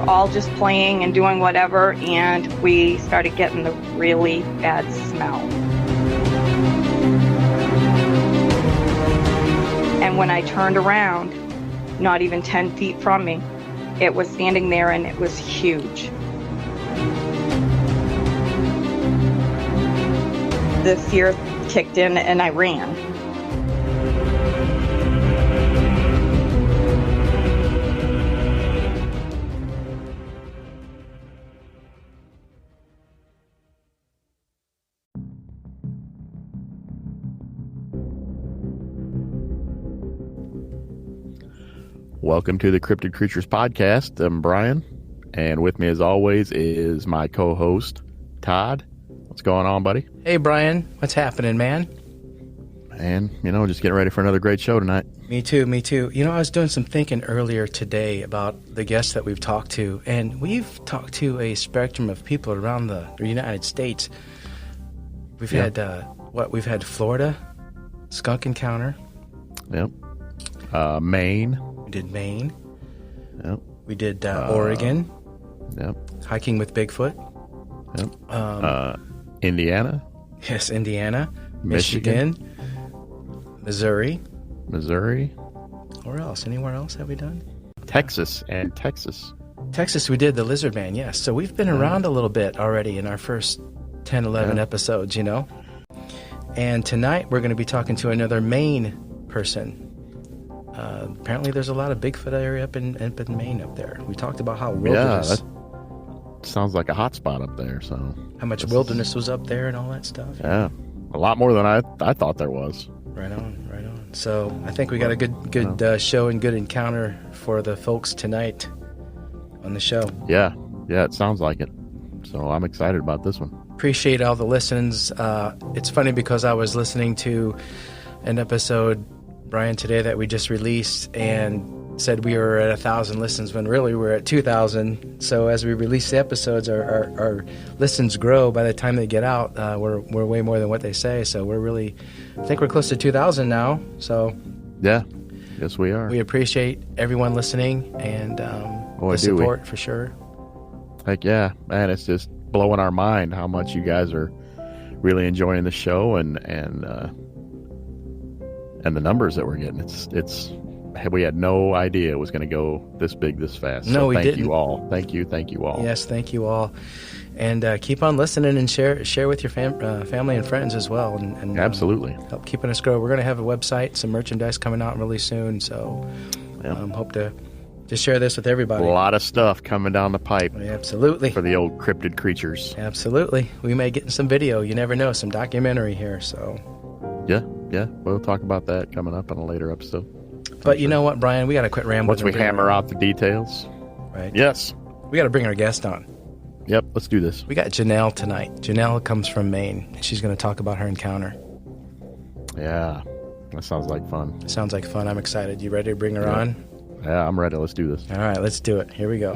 were all just playing and doing whatever, and we started getting the really bad smell. And when I turned around, not even 10 feet from me, it was standing there, and it was huge. The fear kicked in, and I ran. Welcome to the Cryptid Creatures Podcast. I'm Brian, and with me as always is my co-host, Todd. What's going on, buddy? Hey, Brian. What's happening, man? And, just getting ready for another great show tonight. Me too. I was doing some thinking earlier today about the guests that we've talked to, and we've talked to a spectrum of people around the United States. We've had, we've had Florida, skunk encounter. Yep. Maine. We did Maine. Yep. We did Oregon. Yep. Hiking with Bigfoot. Yep. Indiana. Yes, Indiana. Michigan. Missouri. Where else? Anywhere else have we done? Texas. Texas, we did the Lizard Man, yes. So we've been around a little bit already in our first 10, 11 episodes, And tonight we're going to be talking to another Maine person. Apparently there's a lot of Bigfoot area up in Maine up there. We talked about how wilderness... Yeah, that sounds like a hot spot up there. So how much wilderness was up there and all that stuff. Yeah, a lot more than I thought there was. Right on. So I think we got a good show and good encounter for the folks tonight on the show. Yeah, it sounds like it. So I'm excited about this one. Appreciate all the listens. It's funny because I was listening to an episode, Brian, today that we just released and said we were at 1,000 listens when really we're at 2,000. So as we release the episodes, our listens grow. By the time they get out, we're way more than what they say. So I think we're close to 2,000 now. So yeah, yes we are. We appreciate everyone listening and the support for sure. Heck yeah, man! It's just blowing our mind how much you guys are really enjoying the show and the numbers that we're getting. We had no idea it was going to go this big this fast. No, we didn't. Thank you all. Thank you all. Yes, thank you all. And keep on listening and share with your family and friends as well. And absolutely. Help keeping us grow. We're going to have a website, some merchandise coming out really soon. So hope to just share this with everybody. A lot of stuff coming down the pipe. Absolutely. For the old cryptid creatures. Absolutely. We may get in some video. You never know. Some documentary here. So. Yeah. We'll talk about that coming up in a later episode. But you know what, Brian? We got to quit rambling. Once we hammer out the details. Right. Yes. We got to bring our guest on. Yep. Let's do this. We got Janelle tonight. Janelle comes from Maine. She's going to talk about her encounter. Yeah. That sounds like fun. Sounds like fun. I'm excited. You ready to bring her on? Yeah, I'm ready. Let's do this. All right. Let's do it. Here we go.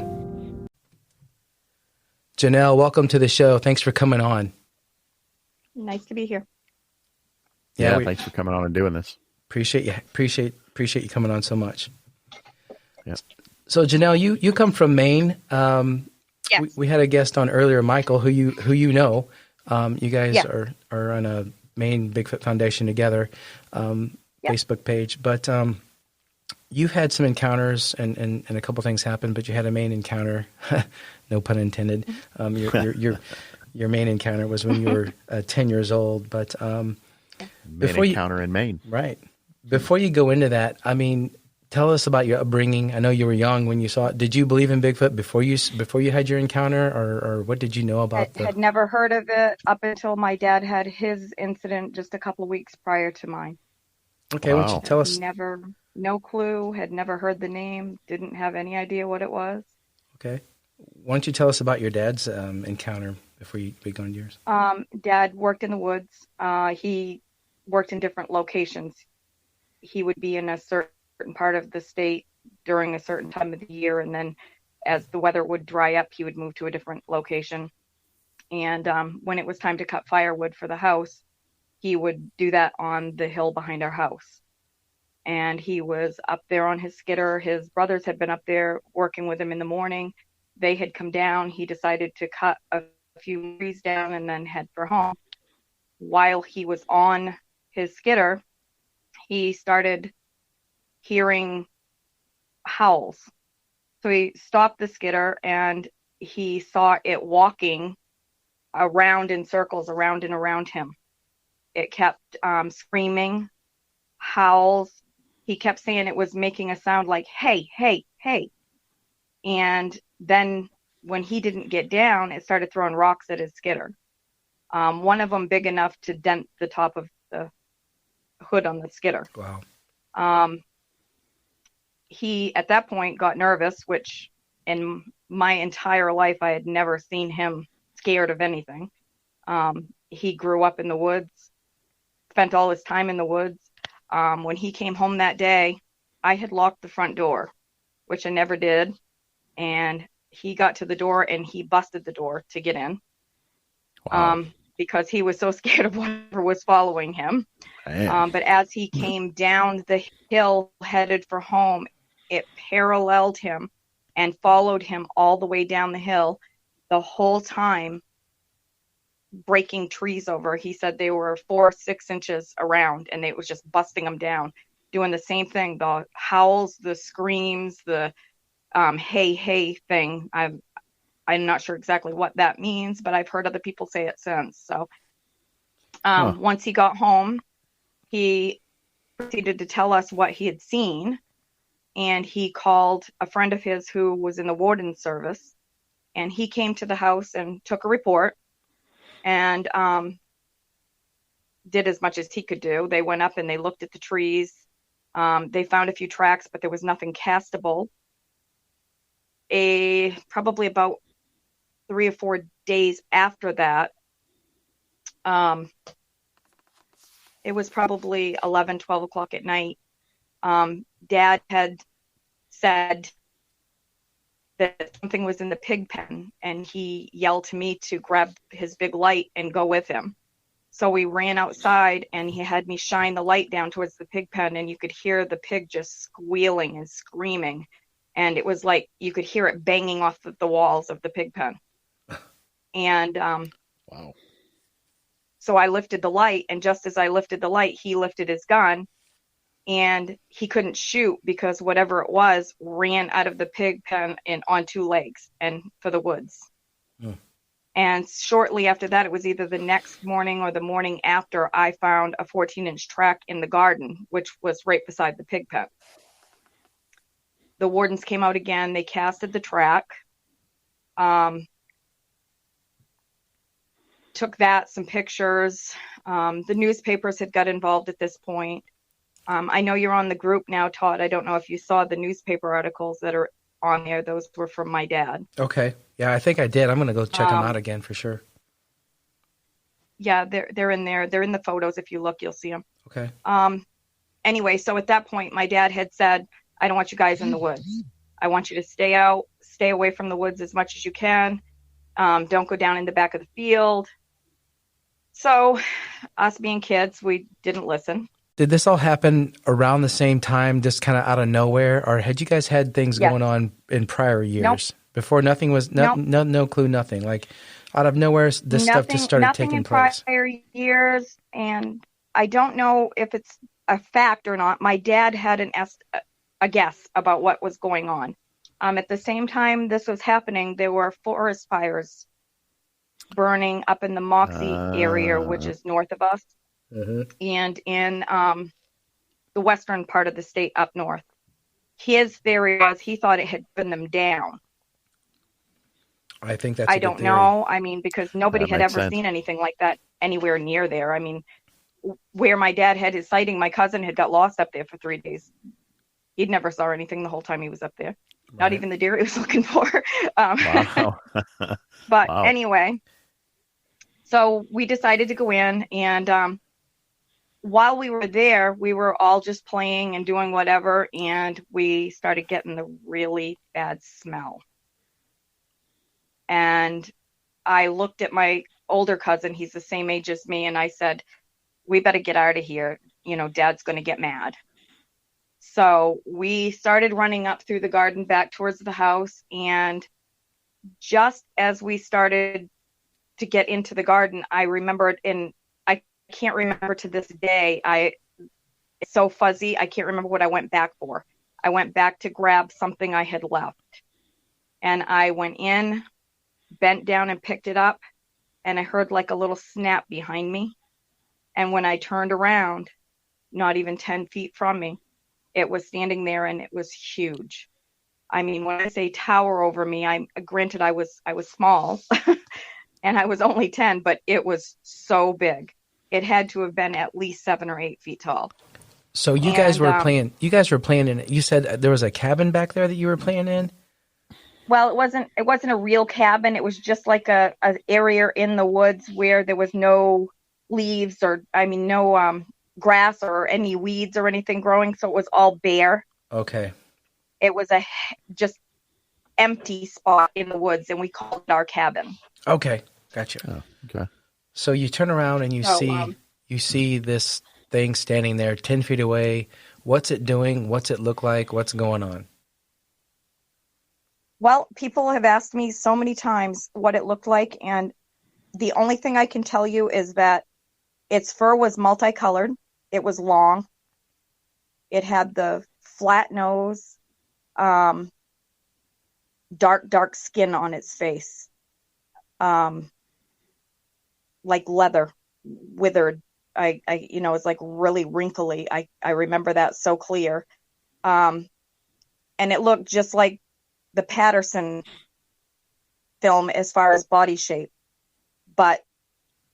Janelle, welcome to the show. Thanks for coming on. Nice to be here. Yeah, thanks for coming on and doing this. Appreciate you coming on so much. Yeah. So Janelle, you come from Maine. Yes. We had a guest on earlier, Michael, who you know. You guys are on a Maine Bigfoot Foundation together, Facebook page. But you've had some encounters and a couple things happened, but you had a Maine encounter, no pun intended. Your Maine encounter was when you were 10 years old, but encounter in Maine. Right. Before you go into that, tell us about your upbringing. I know you were young when you saw it. Did you believe in Bigfoot before you had your encounter, or what did you know about I had never heard of it up until my dad had his incident just a couple of weeks prior to mine. Okay, wow. Why don't you tell us? No clue, had never heard the name, didn't have any idea what it was. Okay. Why don't you tell us about your dad's encounter before we go into yours? Dad worked in the woods. He worked in different locations. He would be in a certain part of the state during a certain time of the year, and then as the weather would dry up, he would move to a different location. And when it was time to cut firewood for the house, he would do that on the hill behind our house. And he was up there on his skidder. His brothers had been up there working with him in the morning, they had come down. He decided to cut a few trees down and then head for home. While he was on his skidder, he started hearing howls. So he stopped the skidder and he saw it walking around in circles, around and around him. It kept screaming, howls. He kept saying it was making a sound like, hey, hey, hey. And then when he didn't get down, it started throwing rocks at his skidder. One of them big enough to dent the top of the hood on the skidder. Wow. He, at that point, got nervous, which in my entire life, I had never seen him scared of anything. He grew up in the woods, spent all his time in the woods. When he came home that day, I had locked the front door, which I never did. And he got to the door and he busted the door to get in. Wow. Because he was so scared of whatever was following him. But as he came down the hill headed for home, it paralleled him and followed him all the way down the hill the whole time, breaking trees over. He said they were 4 or 6 inches around and it was just busting them down, doing the same thing. The howls, the screams, the hey, hey thing. I'm not sure exactly what that means, but I've heard other people say it since. So once he got home, he proceeded to tell us what he had seen. And he called a friend of his who was in the warden service. And he came to the house and took a report and did as much as he could do. They went up and they looked at the trees. They found a few tracks, but there was nothing castable. Probably about 3 or 4 days after that, it was probably 11, 12 o'clock at night. Dad had said that something was in the pig pen, and he yelled to me to grab his big light and go with him. So we ran outside, and he had me shine the light down towards the pig pen, and you could hear the pig just squealing and screaming. And it was like you could hear it banging off the walls of the pig pen. And wow. So I lifted the light, and just as I lifted the light, he lifted his gun, and he couldn't shoot because whatever it was ran out of the pig pen and on 2 legs and for the woods. And shortly after that, it was either the next morning or the morning after, I found a 14-inch track in the garden, which was right beside the pig pen. The wardens came out again. They casted the track. Took some pictures. The newspapers had got involved at this point. I know you're on the group now, Todd. I don't know if you saw the newspaper articles that are on there. Those were from my dad. Okay. Yeah, I think I did. I'm going to go check them out again for sure. Yeah, they're in there. They're in the photos. If you look, you'll see them. Okay. Anyway, so at that point, my dad had said, I don't want you guys in the woods. I want you to stay out, stay away from the woods as much as you can. Don't go down in the back of the field. So us being kids, we didn't listen. Did this all happen around the same time, just kind of out of nowhere? Or had you guys had things going on in prior years? Nope. Before nothing was, no clue, nothing? Like out of nowhere, stuff just started taking place? Nothing in prior years. And I don't know if it's a fact or not. My dad had a guess about what was going on. At the same time this was happening, there were forest fires burning up in the Moxie area, which is north of us, and in the western part of the state up north. His theory was he thought it had burned them down. I think that's a I good don't theory. know. I mean, because nobody had ever sense. seen anything like that anywhere near there. I mean, where my dad had his sighting, my cousin had got lost up there for 3 days. He'd never saw anything the whole time he was up there. Right. Not even the deer he was looking for. Wow. But Wow. anyway, so we decided to go in, and while we were there, we were all just playing and doing whatever, and we started getting the really bad smell. And I looked at my older cousin, he's the same age as me, and I said, we better get out of here. You know, Dad's going to get mad. So we started running up through the garden back towards the house, and just as we started to get into the garden, I remembered, and I can't remember to this day. It's so fuzzy. I can't remember what I went back for. I went back to grab something I had left, and I went in, bent down and picked it up, and I heard like a little snap behind me. And when I turned around, not even 10 feet from me, it was standing there, and it was huge. I mean, when I say tower over me, granted I was small and I was only 10, but it was so big. It had to have been at least 7 or 8 feet tall. So you guys were playing. You guys were playing in. You said there was a cabin back there that you were playing in. Well, it wasn't a real cabin. It was just like a area in the woods where there was no leaves no grass or any weeds or anything growing. So it was all bare. Okay. It was a just empty spot in the woods, and we called it our cabin. Okay, gotcha. Oh, okay. So you turn around and you see this thing standing there 10 feet away. What's it doing? What's it look like? What's going on? Well, people have asked me so many times what it looked like, and the only thing I can tell you is that its fur was multicolored. It was long. It had the flat nose, dark skin on its face, like leather, withered. It's like really wrinkly. I remember that so clear. And it looked just like the Patterson film as far as body shape, but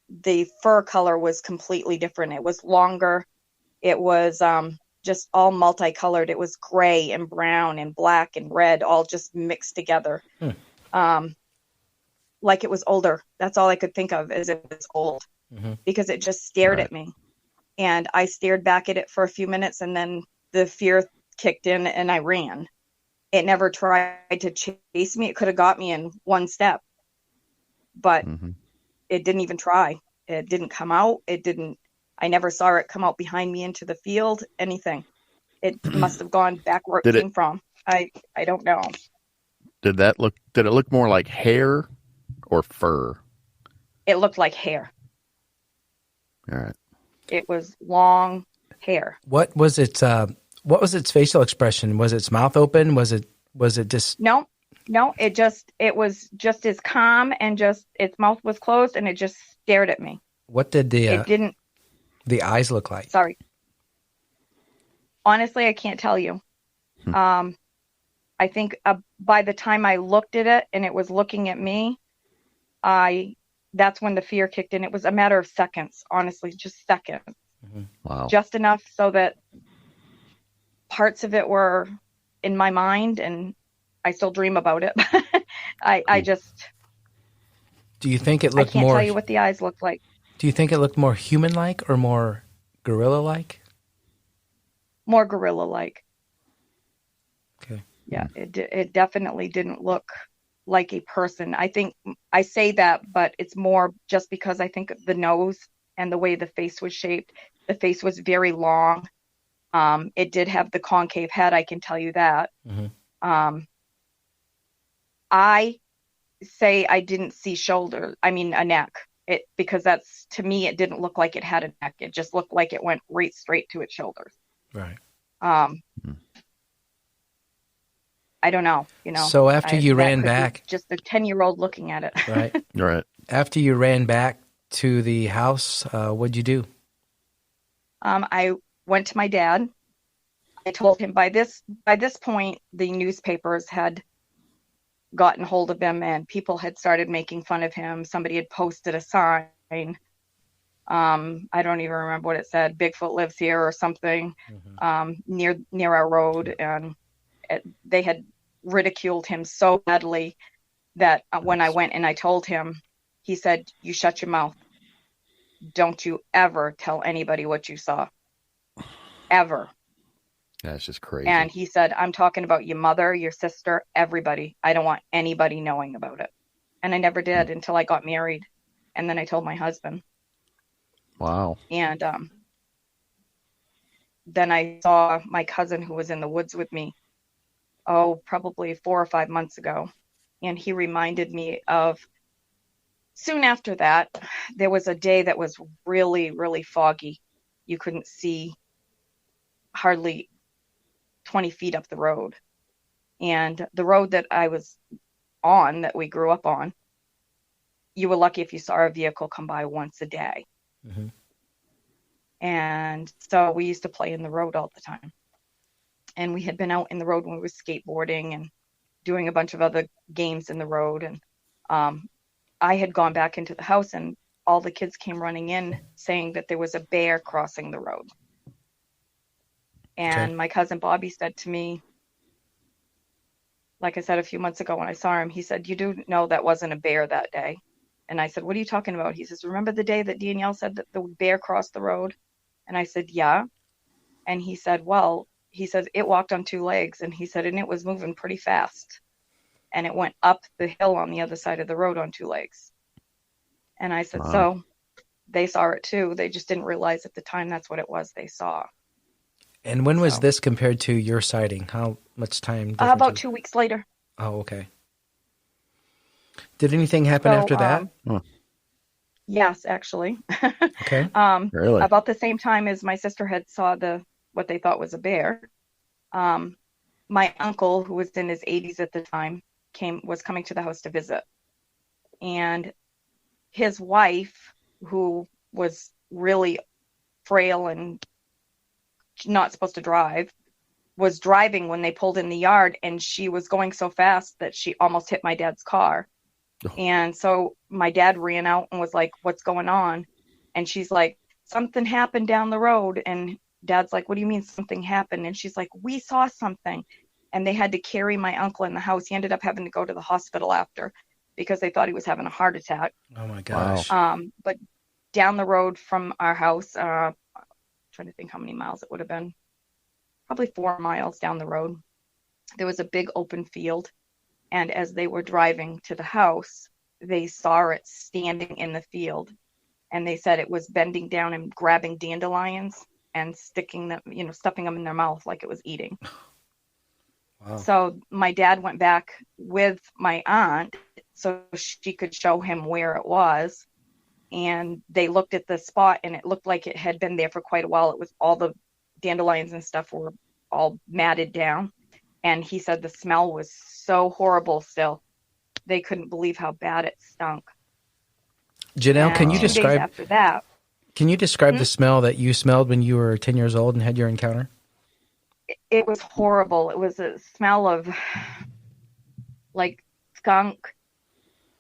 the fur color was completely different. It was longer. It was just all multicolored. It was gray and brown and black and red, all just mixed together. Like it was older. That's all I could think of, is it was old, because it just stared at me. And I stared back at it for a few minutes, and then the fear kicked in and I ran. It never tried to chase me. It could have got me in one step, but it didn't even try. It didn't come out. I never saw it come out behind me into the field, anything. It must have gone back where it came from. I don't know. Did it look more like hair or fur? It looked like hair. All right. It was long hair. What was its facial expression? Was its mouth open? Was it just No, it was just as calm, and just its mouth was closed, and it just stared at me. What did the eyes look like? Sorry. Honestly, I can't tell you. I think by the time I looked at it and it was looking at me, that's when the fear kicked in. It was a matter of seconds, honestly, just seconds. Wow. Just enough so that parts of it were in my mind, and I still dream about it. I just. Do you think it looked I can't tell you what the eyes looked like. Do you think it looked more human-like or more gorilla-like? More gorilla-like. Okay. Yeah, it definitely didn't look like a person. I think I say that, but it's more just because I think the nose and the way the face was shaped. The face was very long. It did have the concave head, I can tell you that. I say I didn't see a neck. Because that's, to me, it didn't look like it had a neck. It just looked like it went right straight to its shoulders. Right. I don't know, So after you ran back, just a 10-year-old looking at it. Right. Right. After you ran back to the house, what'd you do? I went to my dad. I told him by this point, the newspapers had gotten hold of him, and people had started making fun of him. Somebody had posted a sign. I don't even remember what it said. Bigfoot lives here or something, near our road. And they had ridiculed him so badly that when I went and I told him, he said, "You shut your mouth. Don't you ever tell anybody what you saw. Ever." That's just crazy. And he said, "I'm talking about your mother, your sister, everybody. I don't want anybody knowing about it." And I never did until I got married. And then I told my husband. Wow. And then I saw my cousin, who was in the woods with me, probably 4 or 5 months ago. And he reminded me of soon after that, there was a day that was really, really foggy. You couldn't see hardly 20 feet up the road. And the road that I was on, that we grew up on, you were lucky if you saw a vehicle come by once a day. Mm-hmm. And so we used to play in the road all the time. And we had been out in the road when we were skateboarding and doing a bunch of other games in the road. And I had gone back into the house, and all the kids came running in saying that there was a bear crossing the road. And my cousin Bobby said to me, like I said a few months ago when I saw him, he said, "You do know that wasn't a bear that day." And I said, "What are you talking about?" He says, "Remember the day that Danielle said that the bear crossed the road?" And I said, "Yeah." And he said, "Well," he said, "it walked on two legs." And he said, "And it was moving pretty fast. And it went up the hill on the other side of the road on two legs." And I said, Wow. "So they saw it too. They just didn't realize at the time that's what it was they saw." And when was this compared to your sighting? How much time? About 2 weeks later. Oh, okay. Did anything happen after that? Yes, actually. Okay. Really? About the same time as my sister had saw what they thought was a bear, my uncle, who was in his 80s at the time, was coming to the house to visit. And his wife, who was really frail and not supposed to drive, was driving when they pulled in the yard, and she was going so fast that she almost hit my dad's car. Oh. And so my dad ran out and was like, "What's going on?" And she's like, "Something happened down the road." And Dad's like, "What do you mean something happened?" And she's like, "We saw something." And they had to carry my uncle in the house. He ended up having to go to the hospital after because they thought he was having a heart attack. Oh my gosh. But down the road from our house, trying to think how many miles it would have been, probably 4 miles down the road, there was a big open field. And as they were driving to the house, they saw it standing in the field. And they said it was bending down and grabbing dandelions and sticking them, stuffing them in their mouth like it was eating. Wow. So my dad went back with my aunt so she could show him where it was. And they looked at the spot, and it looked like it had been there for quite a while. It was all the dandelions and stuff were all matted down. And he said the smell was so horrible still. They couldn't believe how bad it stunk. Janelle, And can you 2 days describe after that, the smell that you smelled when you were 10 years old and had your encounter? it was horrible. It was a smell of like skunk,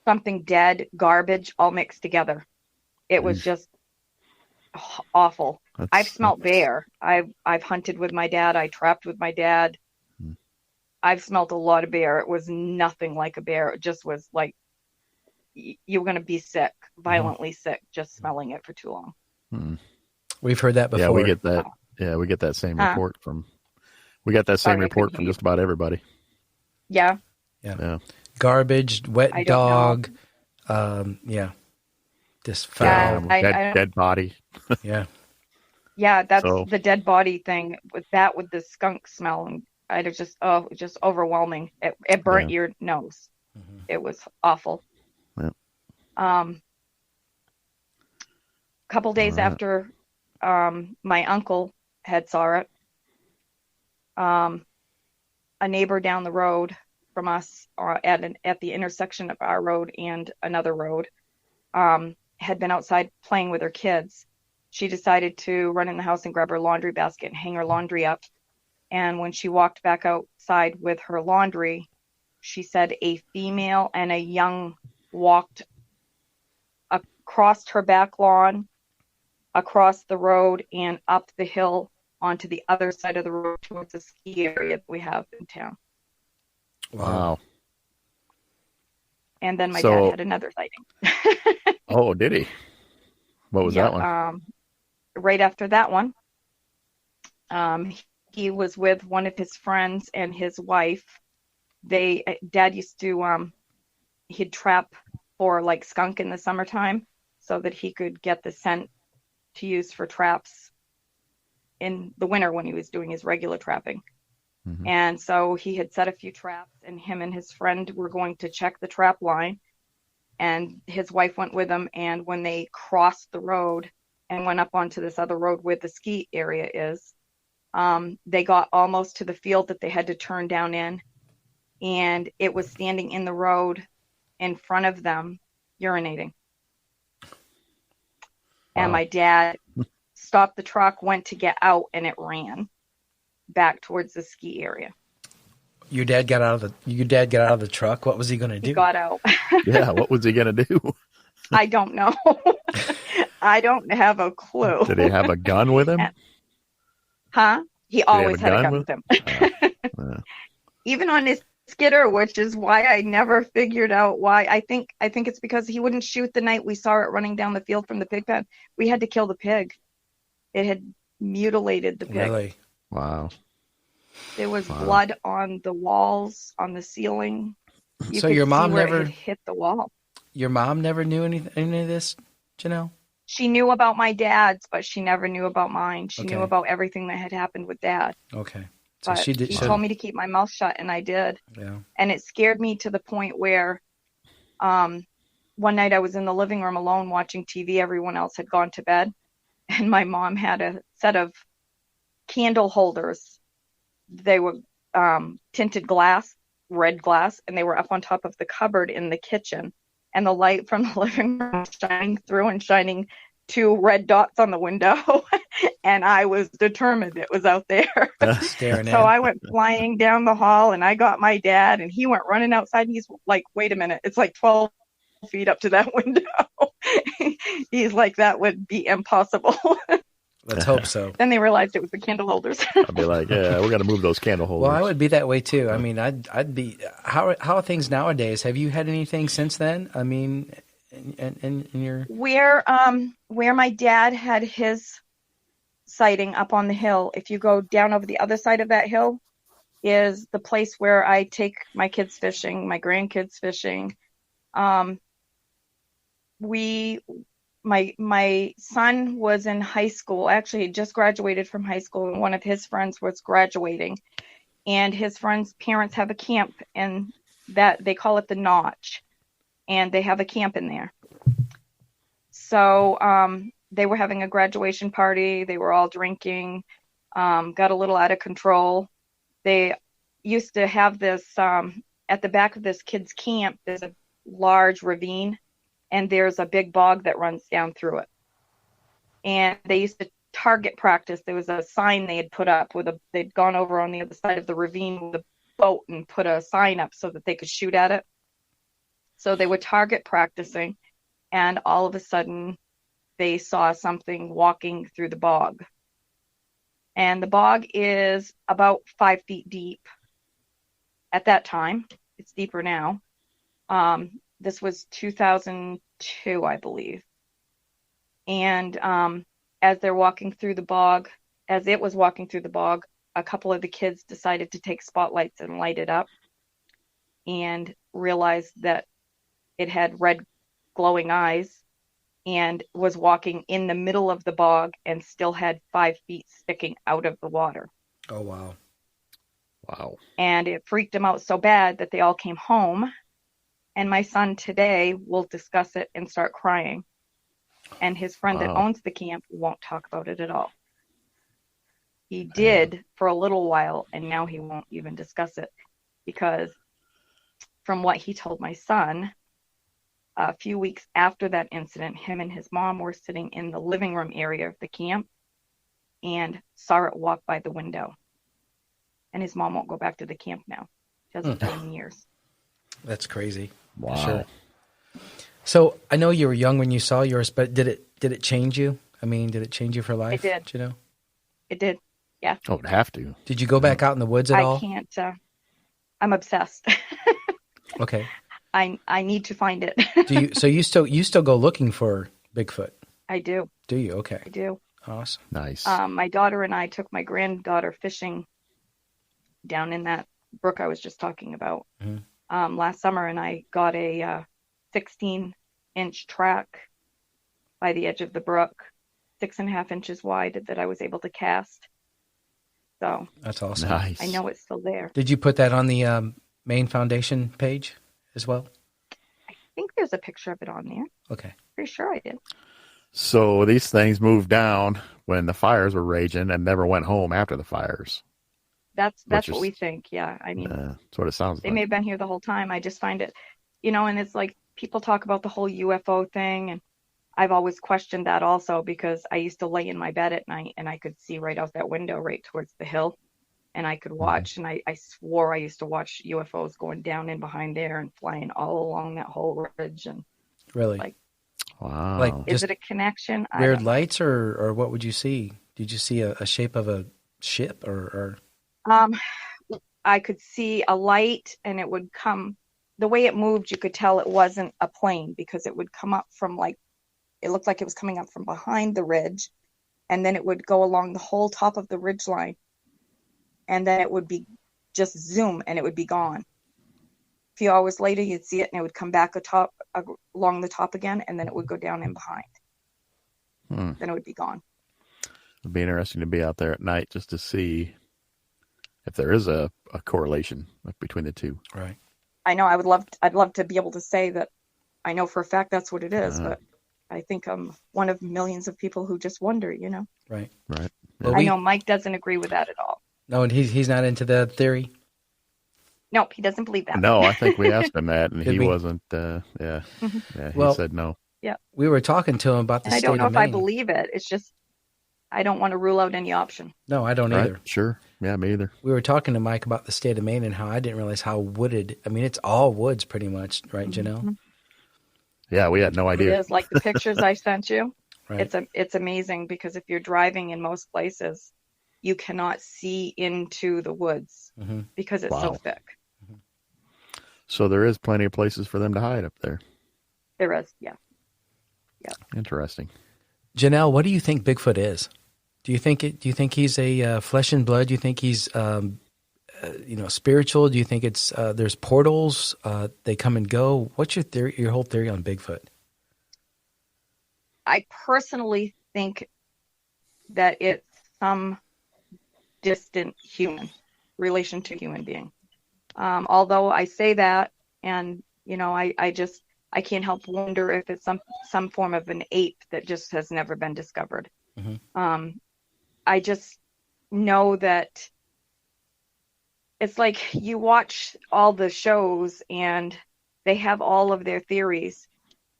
something dead, garbage, all mixed together. It was just awful. I've smelt bear. I've hunted with my dad. I trapped with my dad. I've smelt a lot of bear. It was nothing like a bear. It just was like you were going to be sick, violently sick, just smelling it for too long. We've heard that before. Yeah, we get that. Yeah, we get that same report from. We got that same report from just about everybody. Yeah. Garbage, wet dog. Just foul. Dead body. Yeah. Yeah, that's the dead body thing with the skunk smell. And I just overwhelming. It burnt your nose. Mm-hmm. It was awful. Yeah. Couple days after my uncle had saw it, a neighbor down the road from us at the intersection of our road and another road had been outside playing with her kids. She decided to run in the house and grab her laundry basket and hang her laundry up. And when she walked back outside with her laundry, she said a female and a young walked across her back lawn, across the road, and up the hill onto the other side of the road towards the ski area that we have in town. Wow. And then my dad had another sighting. Oh, did he? What was that one? Right after that one, he was with one of his friends and his wife. Dad used to, he'd trap for like skunk in the summertime so that he could get the scent to use for traps in the winter when he was doing his regular trapping. Mm-hmm. And so he had set a few traps, and him and his friend were going to check the trap line. And his wife went with him. And when they crossed the road and went up onto this other road where the ski area is, they got almost to the field that they had to turn down in. And it was standing in the road in front of them, urinating. Wow. And my dad stopped the truck, went to get out, and it ran back towards the ski area. Your dad got out of the truck. What was he going to do? He got out. Yeah, what was he going to do? I don't know. I don't have a clue. Did he have a gun with him? Huh? He always had a gun with him. Even on his skidder, which is why I never figured out why. I think it's because he wouldn't shoot the night we saw it running down the field from the pig pen. We had to kill the pig. It had mutilated the pig. Really? Wow. There was blood on the walls, on the ceiling. So your mom never hit the wall. Your mom never knew any of this, Janelle? She knew about my dad's, but she never knew about mine. She knew about everything that had happened with Dad. Okay. So but she did. He told me to keep my mouth shut, and I did. Yeah. And it scared me to the point where, one night I was in the living room alone watching TV. Everyone else had gone to bed, and my mom had a set of candle holders. They were tinted glass, red glass, and they were up on top of the cupboard in the kitchen. And the light from the living room was shining through and shining 2 red dots on the window. And I was determined it was out there. Staring So I went flying down the hall, and I got my dad, and he went running outside. And he's like, wait a minute, it's like 12 feet up to that window. He's like, that would be impossible. Let's hope so. Then they realized it was the candle holders. I'd be like, yeah, we got to move those candle holders. Well, I would be that way too. I mean, I'd be. How are things nowadays? Have you had anything since then? I mean, in your where my dad had his sighting up on the hill. If you go down over the other side of that hill, is the place where I take my kids fishing, my grandkids fishing. My son was in high school. Actually, he just graduated from high school, and one of his friends was graduating. And his friend's parents have a camp, and that they call it the Notch, and they have a camp in there. So they were having a graduation party. They were all drinking, got a little out of control. They used to have this at the back of this kid's camp. There's a large ravine, and there's a big bog that runs down through it. And they used to target practice. There was a sign they had put up they'd gone over on the other side of the ravine with a boat and put a sign up so that they could shoot at it. So they were target practicing, and all of a sudden they saw something walking through the bog. And the bog is about 5 feet deep at that time. It's deeper now. This was 2002, I believe. And as they're walking through the bog, as it was walking through the bog, a couple of the kids decided to take spotlights and light it up and realized that it had red glowing eyes and was walking in the middle of the bog and still had 5 feet sticking out of the water. Oh, wow. Wow. And it freaked them out so bad that they all came home. And my son today will discuss it and start crying. And his friend that owns the camp won't talk about it at all. He did for a little while, and now he won't even discuss it. Because from what he told my son, a few weeks after that incident, him and his mom were sitting in the living room area of the camp and saw it walk by the window. And his mom won't go back to the camp now. She hasn't done in years. That's crazy. Wow. Sure. So I know you were young when you saw yours, but did it change you? I mean, did it change you for life? It did. You know? It did. Yeah. Oh, it'd have to. Did you go back out in the woods at all? I can't. I'm obsessed. Okay. I need to find it. So you still go looking for Bigfoot? I do. Do you? Okay. I do. Awesome. Nice. My daughter and I took my granddaughter fishing down in that brook I was just talking about last summer, and I got a 16-inch track by the edge of the brook, 6.5 inches wide, that I was able to cast. So That's awesome. Nice. I know it's still there. Did you put that on the main foundation page as well? I think there's a picture of it on there. Okay. Pretty sure I did. So these things moved down when the fires were raging and never went home after the fires. That's Which what is- we think. Yeah. I mean, That's what it sounds they like. may have been here the whole time. I just find it, and it's like people talk about the whole UFO thing, and I've always questioned that also because I used to lay in my bed at night and I could see right out that window right towards the hill, and I could watch, and I swore I used to watch UFOs going down in behind there and flying all along that whole ridge. And Really? Like, Wow. Like is just it a connection? I weird don't know. lights, or what would you see? Did you see a shape of a ship or? I could see a light and it would come, the way it moved, you could tell it wasn't a plane because it would come up from it looked like it was coming up from behind the ridge, and then it would go along the whole top of the ridge line, and then it would be just zoom and it would be gone. A few hours later, you'd see it and it would come back along the top again, and then it would go down in behind. Then it would be gone. It'd be interesting to be out there at night just to see if there is a correlation between the two. Right. I know I'd love to be able to say that I know for a fact that's what it is, but I think I'm one of millions of people who just wonder, Right. Right. Well, I know Mike doesn't agree with that at all. No, and he's not into the theory. Nope, he doesn't believe that. No, I think we asked him that, and Did he we? wasn't. Yeah, he Well, said no. We were talking to him about the And I state don't know of if I Maine. believe it. It's just I don't want to rule out any option. No, I don't Right? either. Sure. Yeah, me either. We were talking to Mike about the state of Maine and how I didn't realize how wooded. I mean, it's all woods pretty much, right, Janelle? Yeah, we had no It idea. is like the pictures I sent you. Right. It's amazing because if you're driving in most places, you cannot see into the woods because it's so Wow. thick. So there is plenty of places for them to hide up there. There is, yeah. Interesting. Janelle, what do you think Bigfoot is? Do you think he's a flesh and blood? Do you think he's spiritual? Do you think it's there's portals? They come and go. What's your theory? Your whole theory on Bigfoot? I personally think that it's some distant human relation to human being. Although I say that, and I can't help wonder if it's some form of an ape that just has never been discovered. I just know that it's like you watch all the shows and they have all of their theories,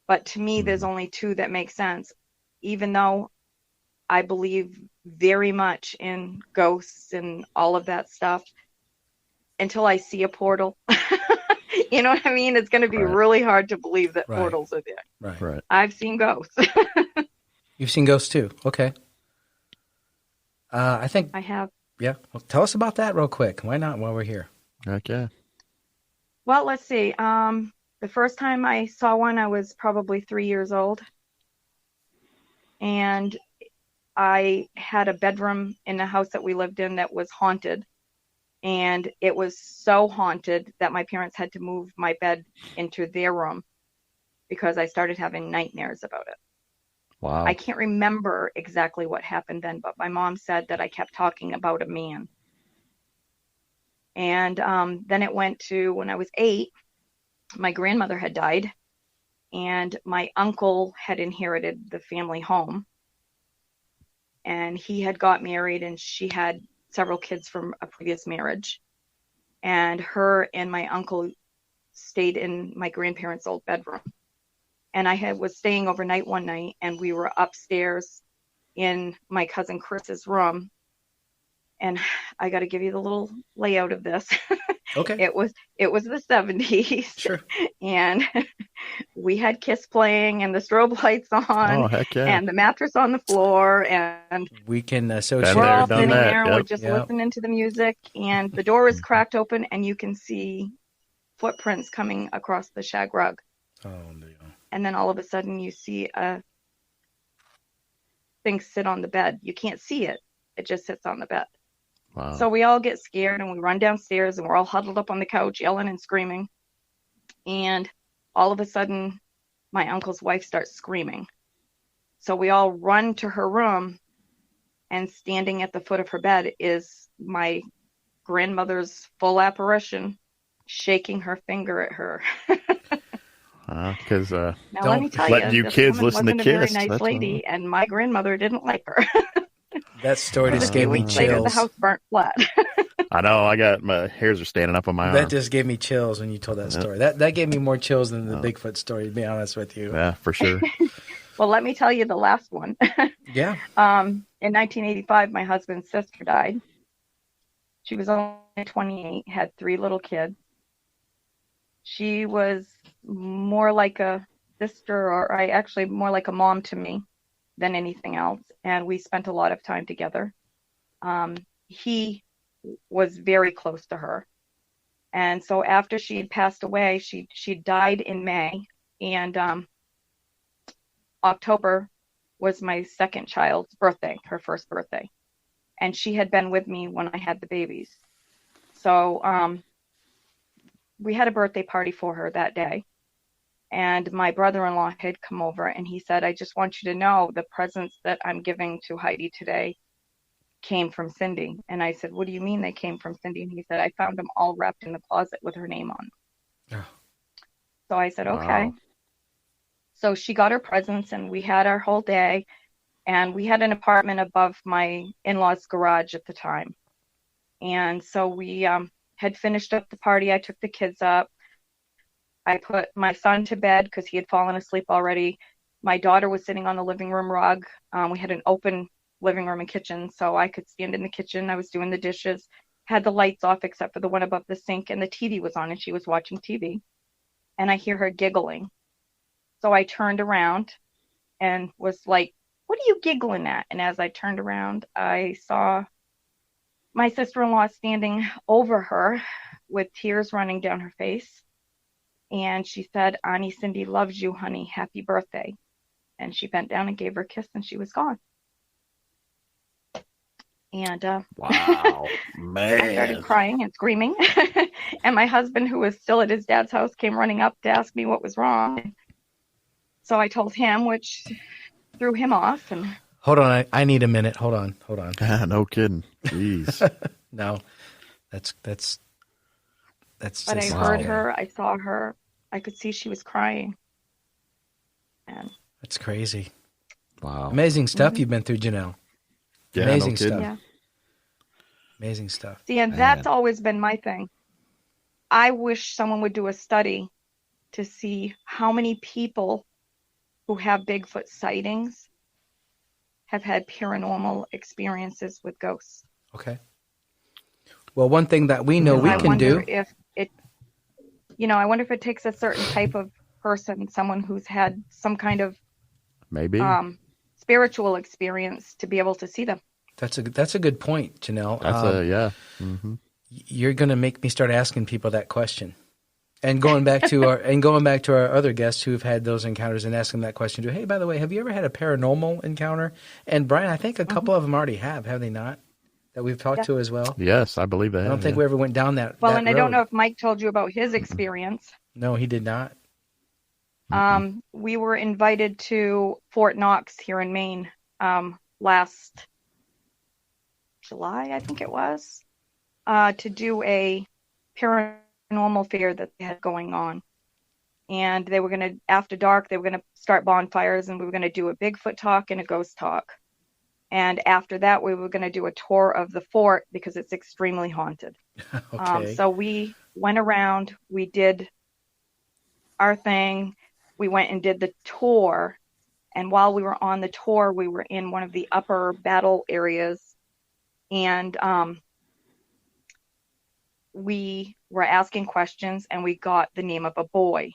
but to me, there's only two that make sense, even though I believe very much in ghosts and all of that stuff. Until I see a portal, you know what I mean? It's going to be really hard to believe that portals are there. Right. I've seen ghosts. You've seen ghosts too. Okay. I think I have. Yeah. Well, tell us about that real quick. Why not while we're here? Okay. Well, let's see. The first time I saw one, I was probably 3 years old. And I had a bedroom in the house that we lived in that was haunted. And it was so haunted that my parents had to move my bed into their room because I started having nightmares about it. Wow. I can't remember exactly what happened then, but my mom said that I kept talking about a man. And then it went to when I was 8, my grandmother had died, and my uncle had inherited the family home. And he had got married, and she had several kids from a previous marriage. And her and my uncle stayed in my grandparents' old bedroom. And I was staying overnight one night, and we were upstairs in my cousin Chris's room. And I got to give you the little layout of this. Okay. It was the 70s. Sure. And we had Kiss playing and the strobe lights on. Oh, heck yeah. And the mattress on the floor. And We can associate. we're all done sitting that, there. We're yep. just Yep. listening to the music. And the door is cracked open, and you can see footprints coming across the shag rug. Oh, no. And then all of a sudden you see a thing sit on the bed. You can't see it. It just sits on the bed. Wow. So we all get scared, and we run downstairs, and we're all huddled up on the couch yelling and screaming. And all of a sudden my uncle's wife starts screaming. So we all run to her room, and standing at the foot of her bed is my grandmother's full apparition, shaking her finger at her. Because Now, let me tell letting you, you this kids woman listen to wasn't a very Kiss. nice That's lady, and my grandmother didn't like her. That story Because just a few gave me weeks later, the chills. house burnt flat. I know. I got my hairs are standing up on my That arm. just gave me chills when you told that story. That gave me more chills than the Bigfoot story, to be honest with you. Yeah, for sure. Well, let me tell you the last one. Yeah. In 1985, my husband's sister died. She was only 28, had 3 little kids. She was more like a sister, or more like a mom to me than anything else. And we spent a lot of time together. He was very close to her. And so after she had passed away, she died in May. And October was my second child's birthday, her first birthday. And she had been with me when I had the babies. So we had a birthday party for her that day. And my brother-in-law had come over and he said, I just want you to know the presents that I'm giving to Heidi today came from Cindy. And I said, what do you mean they came from Cindy? And he said, I found them all wrapped in the closet with her name on. Oh. So I said, okay. Wow. So she got her presents and we had our whole day. And we had an apartment above my in-laws' garage at the time. And so we had finished up the party. I took the kids up. I put my son to bed because he had fallen asleep already. My daughter was sitting on the living room rug. We had an open living room and kitchen, so I could stand in the kitchen. I was doing the dishes, had the lights off except for the one above the sink, and the TV was on, and she was watching TV. And I hear her giggling. So I turned around and was like, what are you giggling at? And as I turned around, I saw my sister-in-law standing over her with tears running down her face. And she said, Auntie Cindy loves you, honey. Happy birthday. And she bent down and gave her a kiss, and she was gone. And Wow, man. I started crying and screaming. And my husband, who was still at his dad's house, came running up to ask me what was wrong. So I told him, which threw him off. And Hold on, I need a minute. Hold on. No kidding. Jeez. No, that's. But Just, I heard her. I saw her. I could see she was crying. And that's crazy. Wow. Amazing stuff you've been through, Janelle. Yeah, Amazing no kidding. stuff. yeah. Amazing stuff. See, and that's always been my thing. I wish someone would do a study to see how many people who have Bigfoot sightings have had paranormal experiences with ghosts. Okay. Well, one thing that we know we can do. I wonder if it takes a certain type of person, someone who's had some kind of Maybe. spiritual experience to be able to see them. That's a good point, Janelle. Yeah. Mm-hmm. You're going to make me start asking people that question, and going back to our other guests who've had those encounters and asking that question too. Hey, by the way, have you ever had a paranormal encounter? And Brian, I think a couple of them already have they not? That we've talked to as well. Yes, I believe that. I don't think we ever went down that. Well, that and I don't know if Mike told you about his experience. No, he did not. We were invited to Fort Knox here in Maine last July, I think it was, to do a paranormal fair that they had going on. And they were going to, after dark, they were going to start bonfires, and we were going to do a Bigfoot talk and a ghost talk. And after that, we were going to do a tour of the fort because it's extremely haunted. Okay. So we went around, we did our thing. We went and did the tour. And while we were on the tour, we were in one of the upper battle areas. And we were asking questions, and we got the name of a boy.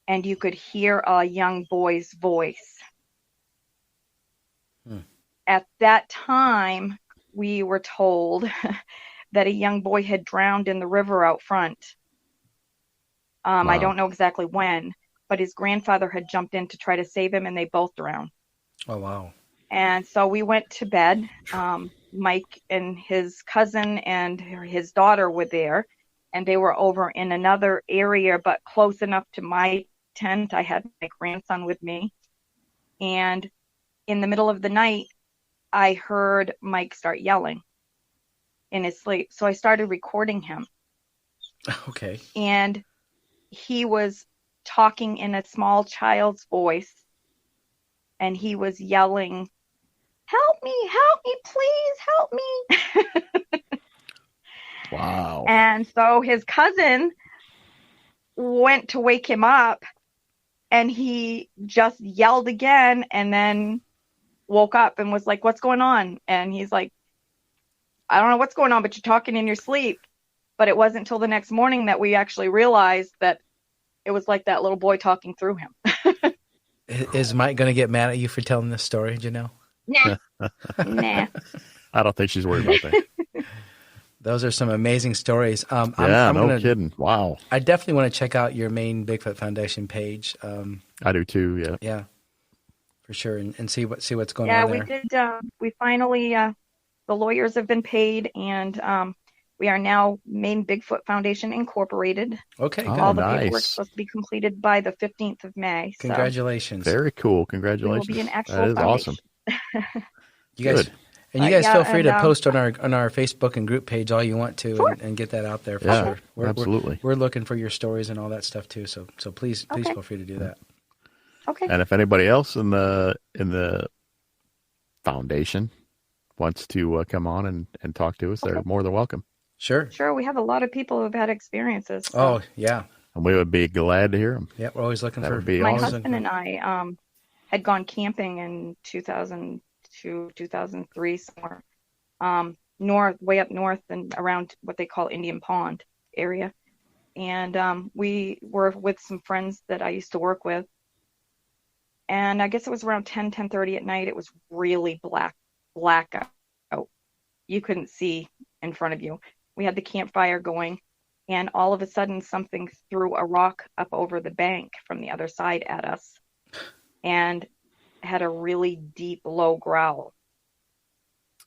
And you could hear a young boy's voice. At that time, we were told that a young boy had drowned in the river out front. Wow. I don't know exactly when, but his grandfather had jumped in to try to save him, and they both drowned. Oh, wow. And so we went to bed. Mike and his cousin and his daughter were there, and they were over in another area, but close enough to my tent. I had my grandson with me. And in the middle of the night, I heard Mike start yelling in his sleep. So I started recording him. Okay. And he was talking in a small child's voice. And he was yelling, help me, please help me. Wow. And so his cousin went to wake him up, and he just yelled again and then woke up and was like, what's going on? And he's like, I don't know what's going on, but you're talking in your sleep. But it wasn't until the next morning that we actually realized that it was like that little boy talking through him. Is Mike going to get mad at you for telling this story, Janelle? Nah. Nah. I don't think she's worried about that. Those are some amazing stories. No kidding. Wow. I definitely want to check out your main Bigfoot Foundation page. I do too. Yeah. Yeah, for sure, and see what's going on there. Yeah, we did. We finally, the lawyers have been paid, and we are now Maine Bigfoot Foundation Incorporated. Okay, good. All the paperwork's supposed to be completed by the 15th of May. Congratulations. So very cool. Congratulations. We will be an actual that is foundation. awesome. You guys. Good. And you guys feel free to post on our Facebook and group page all you want to, sure. and get that out there for sure. Absolutely. We're looking for your stories and all that stuff too. So please feel free to do that. Okay. And if anybody else in the foundation wants to come on and talk to us, they're more than welcome. Sure. Sure. We have a lot of people who've had experiences. So. Oh yeah. And we would be glad to hear them. Yeah, we're always looking that for. Would be my awesome. husband and I had gone camping in 2002, 2003 somewhere. Way up north and around what they call Indian Pond area. And we were with some friends that I used to work with. And I guess it was around 10:30 at night. It was really black out. You couldn't see in front of you. We had the campfire going, and all of a sudden something threw a rock up over the bank from the other side at us and had a really deep, low growl.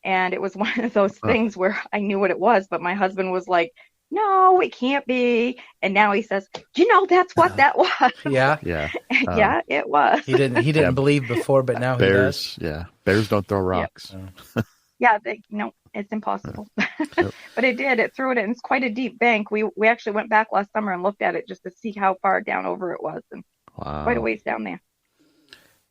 And it was one of those things where I knew what it was, but my husband was like, no, it can't be. And now he says, that's what that was. Yeah. Yeah. Yeah, it was. He didn't believe before, but now he does. Yeah. Bears don't throw rocks. Yeah, it's impossible. Yep. But it did. It threw it in. It's quite a deep bank. We actually went back last summer and looked at it just to see how far down over it was. And quite a ways down there.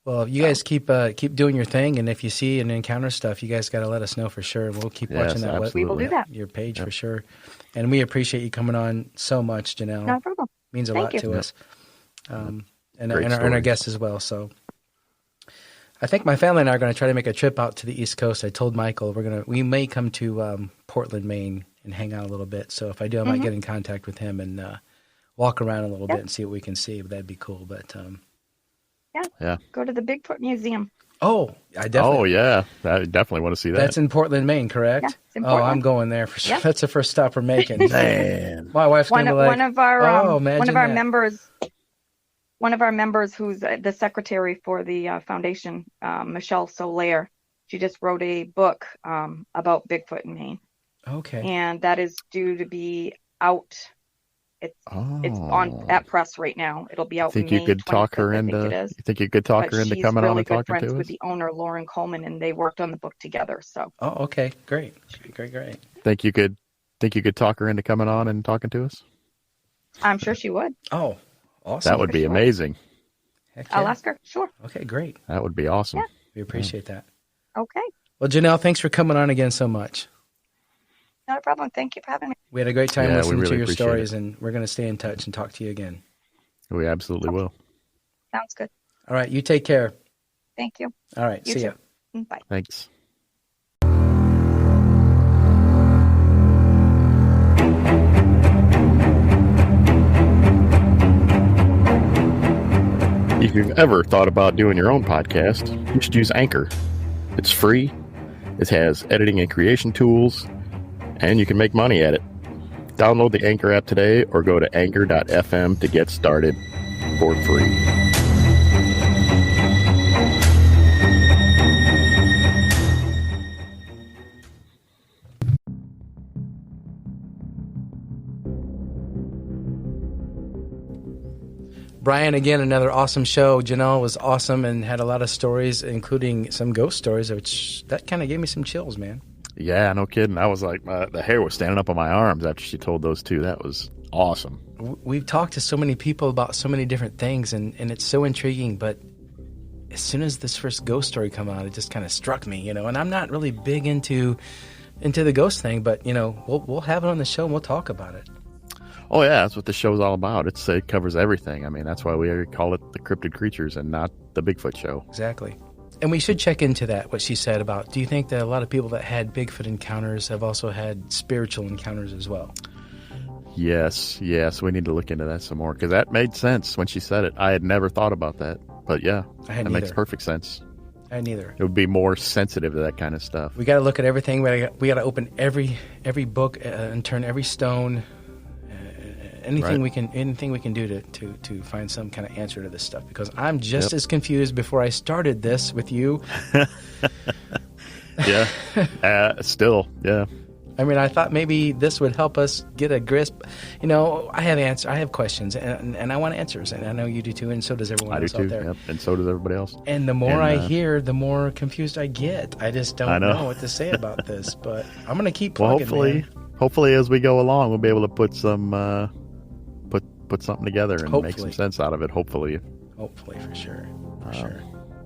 Well, you guys keep doing your thing, and if you see and encounter stuff, you guys got to let us know for sure, and we'll keep watching that. We will do that. Your page for sure, and we appreciate you coming on so much, Janelle. No problem. It means a lot to us, and our guests as well. So, I think my family and I are going to try to make a trip out to the East Coast. I told Michael we may come to Portland, Maine, and hang out a little bit. So if I do, I might get in contact with him and walk around a little bit and see what we can see. That'd be cool. But yeah. Go to the Bigfoot Museum. Oh, I definitely. Oh, yeah. I definitely want to see that. That's in Portland, Maine, correct? Yeah, it's in Portland. I'm going there for sure. Yeah. That's the first stop we're making. Man. My wife's going to be like, one of our members who's the secretary for the foundation, Michelle Solaire, she just wrote a book about Bigfoot in Maine. Okay. And that is due to be out. It's on at press right now. It'll be out. Think May you could talk her 25th, into? You think you could talk her into coming on and talking to us? She's really good friends with the owner, Lauren Coleman, and they worked on the book together. So. Oh, okay, great. Think you could talk her into coming on and talking to us? I'm sure she would. Oh, awesome! That would be amazing. Heck yeah. I'll ask her. Sure. Okay, great. That would be awesome. Yeah. We appreciate that. Okay. Well, Janelle, thanks for coming on again so much. Not a problem. Thank you for having me. We had a great time listening to your stories, and we're going to stay in touch and talk to you again. We absolutely will. Sounds good. All right. You take care. Thank you. All right. See ya. Bye. Thanks. If you've ever thought about doing your own podcast, you should use Anchor. It's free. It has editing and creation tools, and you can make money at it. Download the Anchor app today or go to anchor.fm to get started for free. Brian, again, another awesome show. Janelle was awesome and had a lot of stories, including some ghost stories, which that kind of gave me some chills, man. Yeah, no kidding. I was like, the hair was standing up on my arms after she told those two. That was awesome. We've talked to so many people about so many different things, and it's so intriguing, but as soon as this first ghost story come out, it just kind of struck me, and I'm not really big into the ghost thing, but, we'll have it on the show and we'll talk about it. Oh, yeah, that's what the show's all about. It covers everything. I mean, that's why we call it the Cryptid Creatures and not the Bigfoot Show. Exactly. And we should check into that, what she said about, do you think that a lot of people that had Bigfoot encounters have also had spiritual encounters as well? Yes, we need to look into that some more, because that made sense when she said it. I had never thought about that, but yeah, that makes perfect sense. I had neither. It would be more sensitive to that kind of stuff. We got to look at everything. We got to open every book and turn every stone. Anything we can do to find some kind of answer to this stuff, because I'm just as confused before I started this with you. Yeah. Still, yeah. I mean, I thought maybe this would help us get a grasp. I have questions, and I want answers, and I know you do too, and so does everyone else out there. Yep, and so does everybody else. And the more I hear, the more confused I get. I just don't know what to say about this, but I'm going to keep plugging. Well, hopefully, as we go along, we'll be able to put some put something together and make some sense out of it. Hopefully, for sure.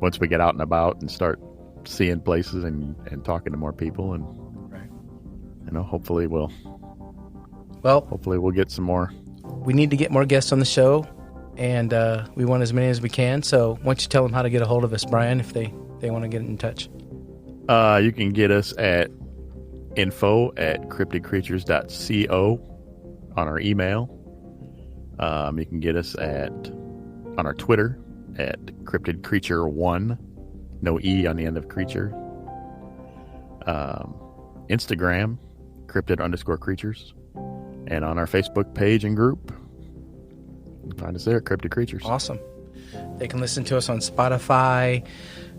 Once we get out and about and start seeing places and talking to more people, and hopefully we'll get some more. We need to get more guests on the show, and we want as many as we can. So why don't you tell them how to get a hold of us, Brian, if they want to get in touch? You can get us at info@cryptidcreatures.co on our email. You can get us on our Twitter at cryptidcreature1, no E on the end of creature. Instagram, cryptid_creatures, and on our Facebook page and group. You can find us there at Cryptid Creatures. Awesome. They can listen to us on Spotify,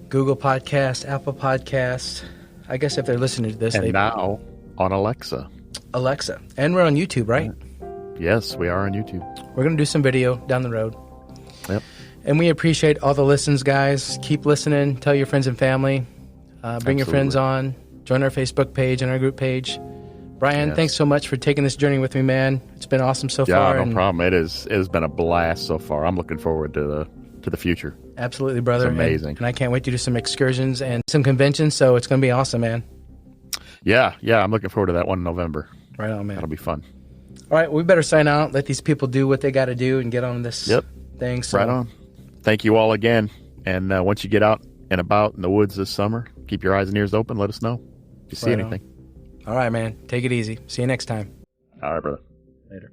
Google Podcasts, Apple Podcasts. I guess if they're listening to this, now on Alexa. And we're on YouTube, right? Yes, we are on YouTube. We're going to do some video down the road. Yep. And we appreciate all the listens, guys. Keep listening. Tell your friends and family. Bring your friends on. Join our Facebook page and our group page. Brian, thanks so much for taking this journey with me, man. It's been awesome so far. Yeah, no problem. It has been a blast so far. I'm looking forward to the future. Absolutely, brother. It's amazing. And I can't wait to do some excursions and some conventions, so it's going to be awesome, man. Yeah, I'm looking forward to that one in November. Right on, man. That'll be fun. All right, we better sign out. Let these people do what they got to do and get on this thing. So. Right on. Thank you all again. And once you get out and about in the woods this summer, keep your eyes and ears open. Let us know if you see anything. All right, man. Take it easy. See you next time. All right, brother. Later.